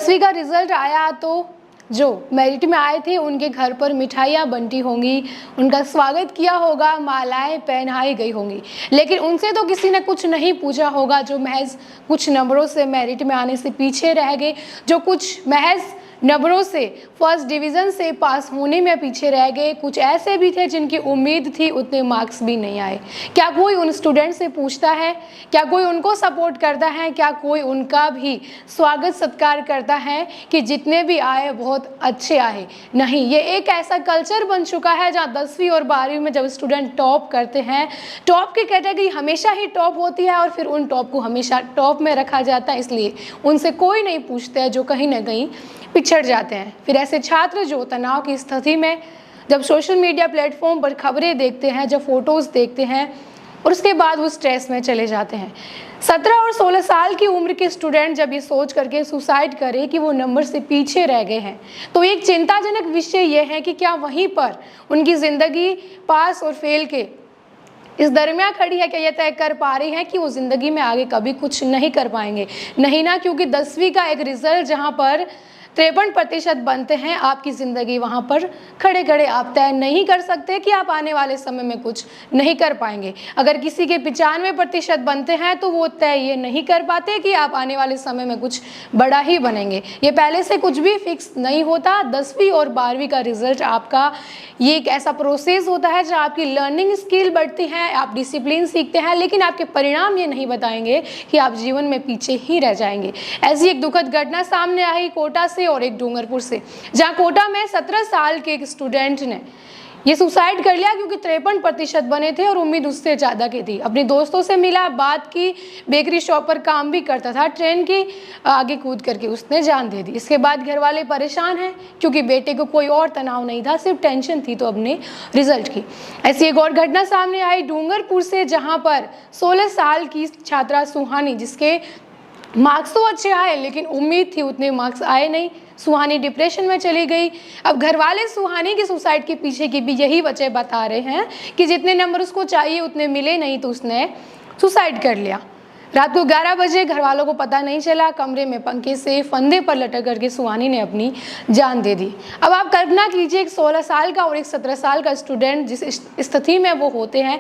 10वीं का रिजल्ट आया तो जो मेरिट में आए थे उनके घर पर मिठाइयाँ बंटी होंगी, उनका स्वागत किया होगा, मालाएं पहनाई गई होंगी, लेकिन उनसे तो किसी ने कुछ नहीं पूछा होगा जो महज कुछ नंबरों से मेरिट में आने से पीछे रह गए, जो कुछ महज नंबरों से फर्स्ट डिवीज़न से पास होने में पीछे रह गए। कुछ ऐसे भी थे जिनकी उम्मीद थी उतने मार्क्स भी नहीं आए। क्या कोई उन स्टूडेंट से पूछता है? क्या कोई उनको सपोर्ट करता है? क्या कोई उनका भी स्वागत सत्कार करता है कि जितने भी आए बहुत अच्छे आए? नहीं, ये एक ऐसा कल्चर बन चुका है जहाँ 10वीं और 12वीं में जब स्टूडेंट टॉप करते हैं, टॉप की कैटेगरी हमेशा ही टॉप होती है और फिर उन टॉप को हमेशा टॉप में रखा जाता है, इसलिए उनसे कोई नहीं पूछता है जो कहीं ना कहीं पिछड़ जाते हैं। फिर ऐसे छात्र जो तनाव की स्थिति में जब सोशल मीडिया प्लेटफॉर्म पर खबरें देखते हैं, जब फोटोज़ देखते हैं और उसके बाद वो स्ट्रेस में चले जाते हैं। 17 और 16 साल की उम्र के स्टूडेंट जब ये सोच करके सुसाइड करे कि वो नंबर से पीछे रह गए हैं, तो एक चिंताजनक विषय ये है कि क्या वहीं पर उनकी ज़िंदगी पास और फेल के इस दरमियान खड़ी है? क्या ये तय कर पा रही है कि वो ज़िंदगी में आगे कभी कुछ नहीं कर पाएंगे? नहीं ना, क्योंकि 10वीं का एक रिजल्ट जहाँ पर 53% बनते हैं, आपकी ज़िंदगी वहाँ पर खड़े खड़े आप तय नहीं कर सकते कि आप आने वाले समय में कुछ नहीं कर पाएंगे। अगर किसी के 95% बनते हैं तो वो तय ये नहीं कर पाते कि आप आने वाले समय में कुछ बड़ा ही बनेंगे। ये पहले से कुछ भी फिक्स नहीं होता। 10वीं और 12वीं का रिजल्ट आपका ये एक ऐसा प्रोसेस होता है जहाँ आपकी लर्निंग स्किल बढ़ती है, आप डिसिप्लिन सीखते हैं, लेकिन आपके परिणाम ये नहीं बताएंगे कि आप जीवन में पीछे ही रह जाएंगे। ऐसी एक दुखद घटना सामने आई कोटा से और एक डूंगरपुर से, जहां कोटा में 17 साल के एक स्टूडेंट ने ये सुसाइड कर लिया क्योंकि 53% बने थे और उम्मीद उससे ज़्यादा की थी। अपने दोस्तों से मिला, बात की, बेकरी शॉप पर काम भी करता था, ट्रेन की आगे कूद करके उसने जान दे दी। इसके बाद घर वाले परेशान हैं क्योंकि बेटे को कोई और तनाव नहीं था, सिर्फ टेंशन थी तो अपने रिजल्ट की। ऐसी एक और घटना सामने आई डूंगरपुर से, जहाँ पर 16 साल की छात्रा सुहानी, जिसके मार्क्स तो अच्छे आए लेकिन उम्मीद थी उतने मार्क्स आए नहीं, सुहानी डिप्रेशन में चली गई। अब घर वाले सुहानी की सुसाइड के पीछे की भी यही वजह बता रहे हैं कि जितने नंबर उसको चाहिए उतने मिले नहीं तो उसने सुसाइड कर लिया। रात को 11 बजे घर वालों को पता नहीं चला, कमरे में पंखे से फंदे पर लटक करके सुहानी ने अपनी जान दे दी। अब आप कल्पना कीजिए, एक 16 साल का और एक 17 साल का स्टूडेंट जिस स्थिति में वो होते हैं,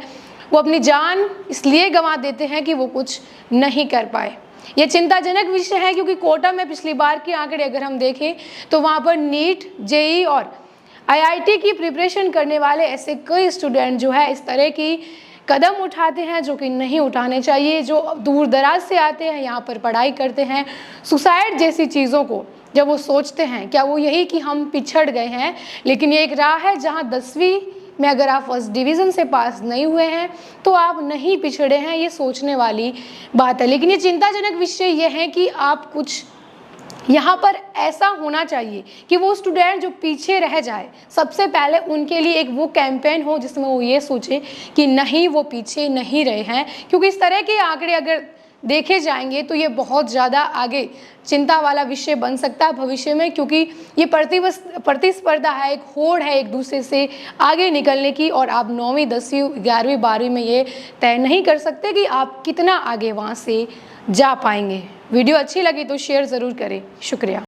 वो अपनी जान इसलिए गंवा देते हैं कि वो कुछ नहीं कर पाए। ये चिंताजनक विषय है क्योंकि कोटा में पिछली बार के आंकड़े अगर हम देखें तो वहाँ पर नीट, जेई और आईआईटी की प्रिपरेशन करने वाले ऐसे कई स्टूडेंट जो है इस तरह की कदम उठाते हैं जो कि नहीं उठाने चाहिए, जो दूर दराज से आते हैं, यहाँ पर पढ़ाई करते हैं, सुसाइड जैसी चीज़ों को जब वो सोचते हैं, क्या वो यही कि हम पिछड़ गए हैं? लेकिन ये एक राह है जहाँ 10वीं में अगर आप फर्स्ट डिवीज़न से पास नहीं हुए हैं तो आप नहीं पिछड़े हैं, ये सोचने वाली बात है। लेकिन ये चिंताजनक विषय ये है कि आप कुछ यहाँ पर ऐसा होना चाहिए कि वो स्टूडेंट जो पीछे रह जाए, सबसे पहले उनके लिए एक वो कैंपेन हो जिसमें वो ये सोचे कि नहीं, वो पीछे नहीं रहे हैं। क्योंकि इस तरह के आंकड़े अगर देखे जाएंगे तो ये बहुत ज़्यादा आगे चिंता वाला विषय बन सकता है भविष्य में, क्योंकि ये प्रतिस्पर्धा है, एक होड़ है एक दूसरे से आगे निकलने की, और आप 9वीं, 10वीं, 11वीं, 12वीं में ये तय नहीं कर सकते कि आप कितना आगे वहाँ से जा पाएंगे। वीडियो अच्छी लगी तो शेयर ज़रूर करें। शुक्रिया।